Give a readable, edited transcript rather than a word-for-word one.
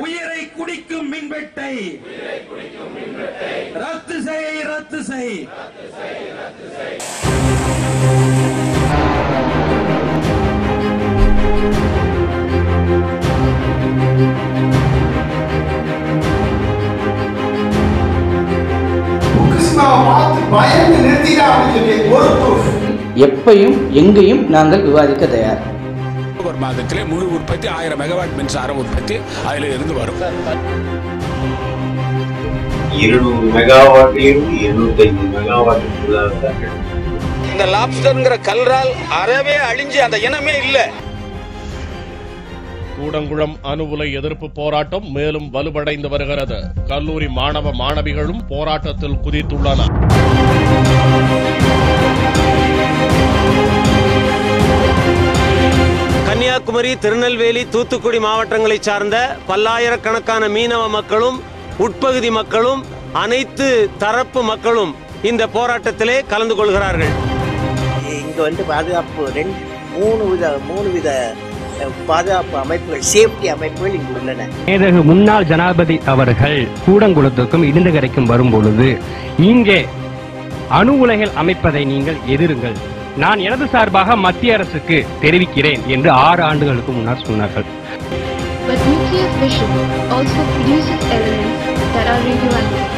உயிரை குடிக்கும் மின்வெட்டை ரத்து செய், ரத்து செய். எப்பையும் எங்கேயும் நாங்கள் விவாதிக்க தயார். ஒரு மாதத்திலே முழு உற்பத்தி 1000 மெகாவாட் மின்சார உற்பத்தி அதில் இருந்து வரும். 200 மெகாவாட்டிலிருந்து 205 மெகாவாட்டுக்குள்ளாக இந்த லாப்ஸ்டர்ங்கிற கல்றால் அறவே அழிஞ்சு அந்த இனமே இல்லை. கூடங்குளம் அணு உலை எதிர்ப்பு போராட்டம் மேலும் வலுவடைந்து வருகிறது. கல்லூரி மாணவ மாணவிகளும் போராட்டத்தில் குதித்துள்ளனர். கன்னியாகுமரி, திருநெல்வேலி, தூத்துக்குடி மாவட்டங்களை சார்ந்த பல்லாயிரக்கணக்கான மீனவ மக்களும் உட்பகுதி மக்களும் அனைத்து தரப்பு மக்களும் இந்த போராட்டத்திலே கலந்து கொள்கிறார்கள். இங்க வந்து பாதுகாப்பு மூணு வித பாதுகாப்பு அமைப்புகள், சேஃப்டி அமைப்புகள் இங்கு உள்ளன. மேதகு முன்னாள் ஜனாதிபதி அவர்கள் கூடங்குளத்துக்கும் இடிந்தகரைக்கும் வரும் பொழுது இங்கே அணு உலைகள் அமைப்பதை நீங்கள் எதிருங்கள், நான் எனது சார்பாக மத்திய அரசுக்கு தெரிவிக்கிறேன் என்று 6 ஆண்டுகளுக்கு முன்னர் சொன்னார்கள். But nuclear fission also produces elements that are radioactive.